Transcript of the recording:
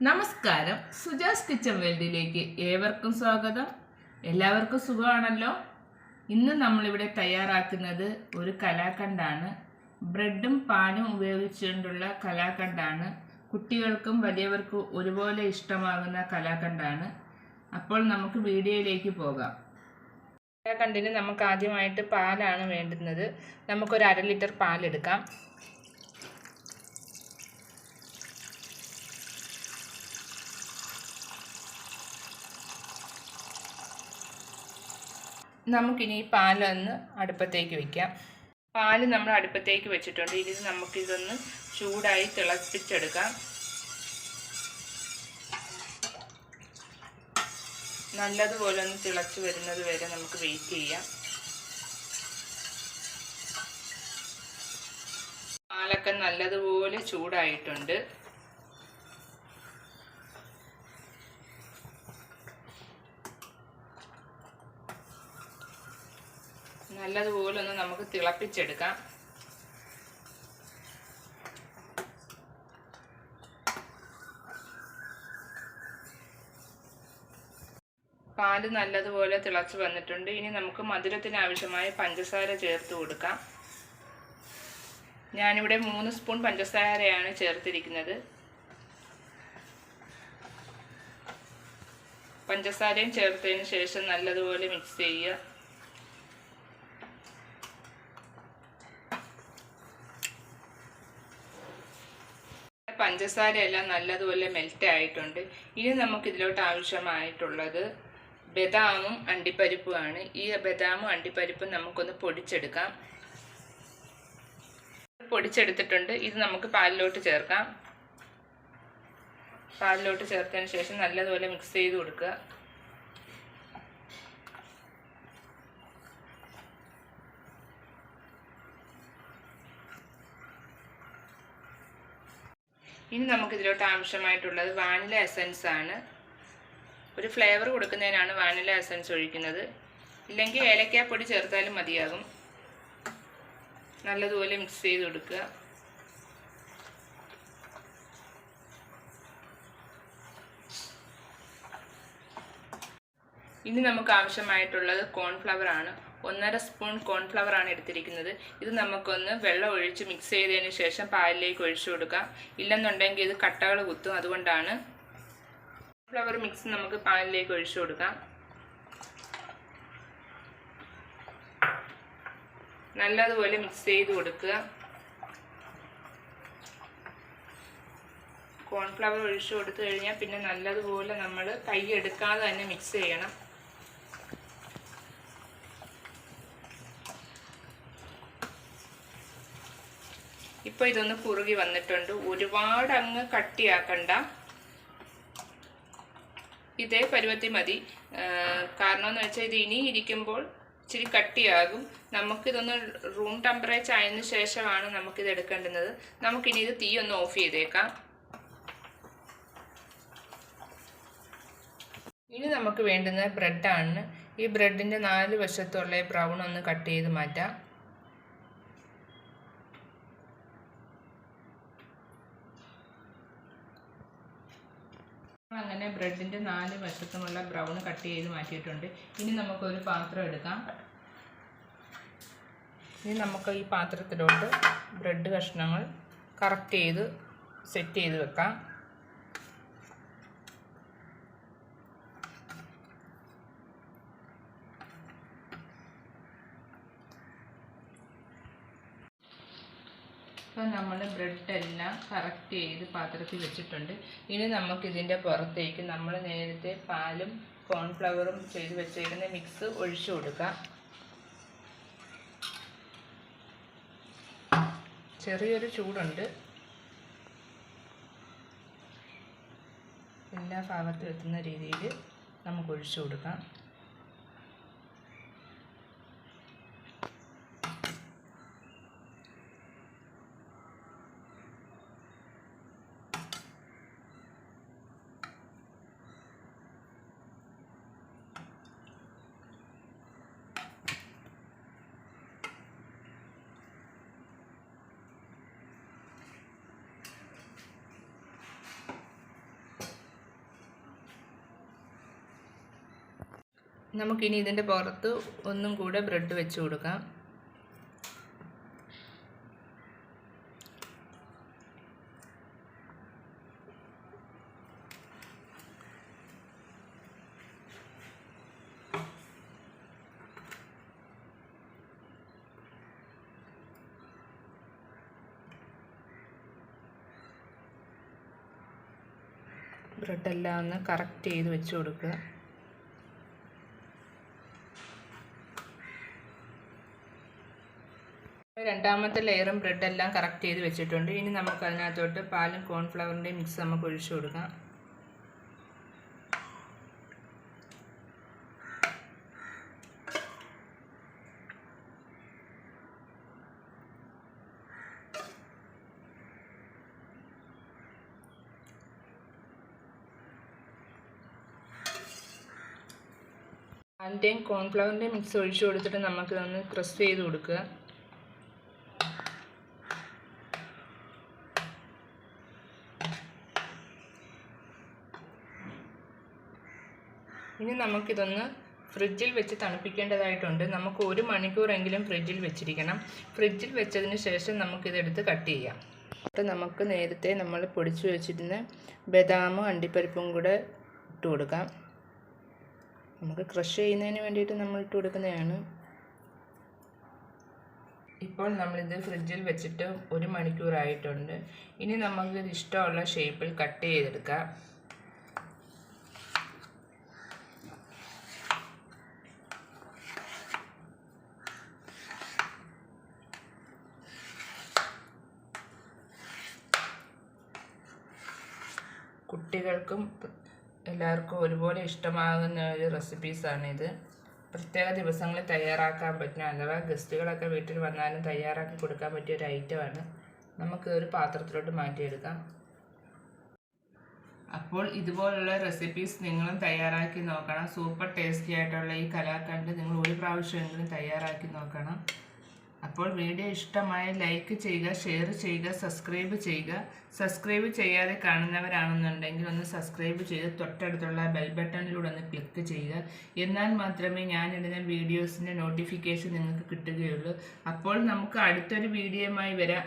നമസ്കാരം, സുജാസ് കിച്ചൺ വേൾഡിലേക്ക് ഏവർക്കും സ്വാഗതം. എല്ലാവർക്കും സുഖമാണല്ലോ. ഇന്ന് നമ്മളിവിടെ തയ്യാറാക്കുന്നത് ഒരു കലാക്കണ്ടാണ്. ബ്രെഡും പാലും ഉപയോഗിച്ചുകൊണ്ടുള്ള കലാക്കണ്ടാണ്. കുട്ടികൾക്കും വലിയവർക്കും ഒരുപോലെ ഇഷ്ടമാകുന്ന കലാക്കണ്ടാണ്. അപ്പോൾ നമുക്ക് വീഡിയോയിലേക്ക് പോകാം. കലാക്കണ്ടിന് നമുക്ക് ആദ്യമായിട്ട് പാലാണ് വേണ്ടുന്നത്. നമുക്കൊരു 1/2 ലിറ്റർ പാലെടുക്കാം. നമുക്കിനി ഈ പാലൊന്ന് അടുപ്പത്തേക്ക് വയ്ക്കാം. പാല് നമ്മൾ അടുപ്പത്തേക്ക് വെച്ചിട്ടുണ്ട്. ഇതിന് നമുക്കിതൊന്ന് ചൂടായി തിളപ്പിച്ചെടുക്കാം. നല്ലതുപോലെ ഒന്ന് തിളച്ച് വരുന്നത് വരെ നമുക്ക് വെയിറ്റ് ചെയ്യാം. പാലൊക്കെ നല്ലതുപോലെ ചൂടായിട്ടുണ്ട്. നല്ലതുപോലെ ഒന്ന് നമുക്ക് തിളപ്പിച്ചെടുക്കാം. പാല് നല്ലതുപോലെ തിളച്ച് വന്നിട്ടുണ്ട്. ഇനി നമുക്ക് മധുരത്തിന് ആവശ്യമായ പഞ്ചസാര ചേർത്ത് കൊടുക്കാം. ഞാനിവിടെ 3 സ്പൂൺ പഞ്ചസാരയാണ് ചേർത്തിരിക്കുന്നത്. പഞ്ചസാരയും ചേർത്തതിന് ശേഷം നല്ലതുപോലെ മിക്സ് ചെയ്യുക. പഞ്ചസാരയെല്ലാം നല്ലതുപോലെ മെൽറ്റ് ആയിട്ടുണ്ട്. ഇനി നമുക്കിതിലോട്ട് ആവശ്യമായിട്ടുള്ളത് ബദാമും അണ്ടിപ്പരിപ്പുമാണ്. ഈ ബദാമും അണ്ടിപ്പരിപ്പും നമുക്കൊന്ന് പൊടിച്ചെടുക്കാം. പൊടിച്ചെടുത്തിട്ടുണ്ട്. ഇത് നമുക്ക് പാലിലോട്ട് ചേർക്കാം. പാലിലോട്ട് ചേർത്തതിന് ശേഷം നല്ലതുപോലെ മിക്സ് ചെയ്ത് കൊടുക്കുക. ഇനി നമുക്കിതിലോട്ട് ആവശ്യമായിട്ടുള്ളത് വാനില എസൻസ് ആണ്. ഒരു ഫ്ലേവർ കൊടുക്കുന്നതിനാണ് വാനില എസൻസ് ഒഴിക്കുന്നത്. ഇല്ലെങ്കിൽ ഏലക്കാപ്പൊടി ചേർത്താലും മതിയാകും. നല്ലതുപോലെ മിക്സ് ചെയ്ത് കൊടുക്കുക. ഇനി നമുക്ക് ആവശ്യമായിട്ടുള്ളത് കോൺഫ്ലവർ ആണ്. 1.5 സ്പൂൺ കോൺഫ്ലവർ ആണ് എടുത്തിരിക്കുന്നത്. ഇത് നമുക്കൊന്ന് വെള്ളം ഒഴിച്ച് മിക്സ് ചെയ്തതിന് ശേഷം പാലിലേക്ക് ഒഴിച്ചു കൊടുക്കാം. ഇല്ലെന്നുണ്ടെങ്കിൽ ഇത് കട്ടകൾ കുത്തും. അതുകൊണ്ടാണ് കോൺഫ്ലവർ മിക്സ് നമുക്ക് പാലിലേക്ക് ഒഴിച്ചു കൊടുക്കാം. നല്ലതുപോലെ മിക്സ് ചെയ്ത് കൊടുക്കുക. കോൺഫ്ലവർ ഒഴിച്ചു കൊടുത്തു കഴിഞ്ഞാൽ പിന്നെ നല്ലതുപോലെ നമ്മൾ കൈ എടുക്കാതെ തന്നെ മിക്സ് ചെയ്യണം. ഇപ്പോൾ ഇതൊന്ന് കുറുകി വന്നിട്ടുണ്ട്. ഒരുപാട് അങ്ങ് കട്ടിയാക്കണ്ട. ഇതേ പരുവത്തി മതി. കാരണം എന്ന് വെച്ചാൽ ഇത് ഇനി ഇരിക്കുമ്പോൾ ഇച്ചിരി കട്ടിയാകും. നമുക്കിതൊന്ന് റൂം ടെമ്പറേച്ചർ ആയതിനു ശേഷമാണ് നമുക്കിത് എടുക്കേണ്ടുന്നത്. നമുക്കിനി ഇത് തീ ഒന്ന് ഓഫ് ചെയ്തേക്കാം. ഇനി നമുക്ക് വേണ്ടുന്നത് ബ്രെഡാണ്. ഈ ബ്രെഡിൻ്റെ 4 വശത്തുള്ള ബ്രൗൺ ഒന്ന് കട്ട് ചെയ്ത് മാറ്റാം. അങ്ങനെ ബ്രെഡിൻ്റെ 4 വശത്തുമുള്ള ബ്രൗൺ കട്ട് ചെയ്ത് മാറ്റിയിട്ടുണ്ട്. ഇനി നമുക്കൊരു പാത്രം എടുക്കാം. ഇനി നമുക്ക് ഈ പാത്രത്തിലോട്ട് ബ്രെഡ് കഷ്ണങ്ങൾ കറക്റ്റ് ചെയ്ത് സെറ്റ് ചെയ്ത് വെക്കാം. അപ്പോൾ നമ്മൾ ബ്രെഡെല്ലാം കറക്റ്റ് ചെയ്ത് പാത്രത്തിൽ വെച്ചിട്ടുണ്ട്. ഇനി നമുക്കിതിൻ്റെ പുറത്തേക്ക് നമ്മൾ നേരത്തെ പാലും കോൺഫ്ലവറും ചെയ്ത് വെച്ചിരുന്ന മിക്സ് ഒഴിച്ചു കൊടുക്കാം. ചെറിയൊരു ചൂടുണ്ട്. എല്ലാ ഭാഗത്തും എത്തുന്ന രീതിയിൽ നമുക്ക് ഒഴിച്ചു കൊടുക്കാം. നമുക്കിനി ഇതിൻ്റെ പുറത്ത് ഒന്നും കൂടെ ബ്രെഡ് വെച്ച് കൊടുക്കാം. ബ്രെഡെല്ലാം ഒന്ന് കറക്റ്റ് ചെയ്ത് വെച്ച് കൊടുക്കുക. രണ്ടാമത്തെ ലെയറും ബ്രെഡെല്ലാം കറക്റ്റ് ചെയ്ത് വെച്ചിട്ടുണ്ട്. ഇനി നമുക്ക് അതിനകത്തോട്ട് പാലും കോൺഫ്ലവറിൻ്റെയും മിക്സ് നമുക്ക് ഒഴിച്ചു കൊടുക്കാം. പാലിൻ്റെയും കോൺഫ്ലവറിൻ്റെയും മിക്സ് ഒഴിച്ചു കൊടുത്തിട്ട് നമുക്കിതൊന്ന് പ്രസ് ചെയ്ത് കൊടുക്കുക. ഇനി നമുക്കിതൊന്ന് ഫ്രിഡ്ജിൽ വെച്ച് തണുപ്പിക്കേണ്ടതായിട്ടുണ്ട്. നമുക്ക് 1 മണിക്കൂറെങ്കിലും ഫ്രിഡ്ജിൽ വെച്ചിരിക്കണം. ഫ്രിഡ്ജിൽ വെച്ചതിന് ശേഷം നമുക്കിതെടുത്ത് കട്ട് ചെയ്യാം. നമുക്ക് നേരത്തെ നമ്മൾ പൊടിച്ചു വെച്ചിരുന്ന ബദാമും അണ്ടിപ്പരിപ്പും കൂടെ ഇട്ട് കൊടുക്കാം. നമുക്ക് ക്രഷ് ചെയ്യുന്നതിന് വേണ്ടിയിട്ട് നമ്മൾ ഇട്ട് കൊടുക്കുന്നതാണ്. ഇപ്പോൾ നമ്മളിത് ഫ്രിഡ്ജിൽ വെച്ചിട്ട് 1 മണിക്കൂറായിട്ടുണ്ട്. ഇനി നമുക്കിത് ഇഷ്ടമുള്ള ഷേപ്പിൽ കട്ട് ചെയ്തെടുക്കാം. കുട്ടികൾക്കും എല്ലാവർക്കും ഒരുപോലെ ഇഷ്ടമാകുന്ന ഒരു റെസിപ്പീസാണിത്. പ്രത്യേക ദിവസങ്ങളിൽ തയ്യാറാക്കാൻ പറ്റുന്ന, അഥവാ ഗസ്റ്റുകളൊക്കെ വീട്ടിൽ വന്നാലും തയ്യാറാക്കി കൊടുക്കാൻ പറ്റിയ ഒരു ഐറ്റമാണ്. നമുക്ക് ഒരു പാത്രത്തിലോട്ട് മാറ്റിയെടുക്കാം. അപ്പോൾ ഇതുപോലുള്ള റെസിപ്പീസ് നിങ്ങളും തയ്യാറാക്കി നോക്കണം. സൂപ്പർ ടേസ്റ്റി ആയിട്ടുള്ള ഈ കലാക്കണ്ട് നിങ്ങൾ ഒരു പ്രാവശ്യമെങ്കിലും തയ്യാറാക്കി നോക്കണം. അപ്പോൾ വീഡിയോ ഇഷ്ടമായ ലൈക്ക് ചെയ്യുക, ഷെയർ ചെയ്യുക, സബ്സ്ക്രൈബ് ചെയ്യുക. സബ്സ്ക്രൈബ് ചെയ്യാതെ കാണുന്നവരാണെന്നുണ്ടെങ്കിൽ ഒന്ന് സബ്സ്ക്രൈബ് ചെയ്ത് തൊട്ടടുത്തുള്ള ബെൽ ബട്ടണിലൂടെ ഒന്ന് ക്ലിക്ക് ചെയ്യുക. എന്നാൽ മാത്രമേ ഞാനിടുന്ന വീഡിയോസിൻ്റെ നോട്ടിഫിക്കേഷൻ നിങ്ങൾക്ക് കിട്ടുകയുള്ളൂ. അപ്പോൾ നമുക്ക് അടുത്തൊരു വീഡിയോയുമായി വരാം.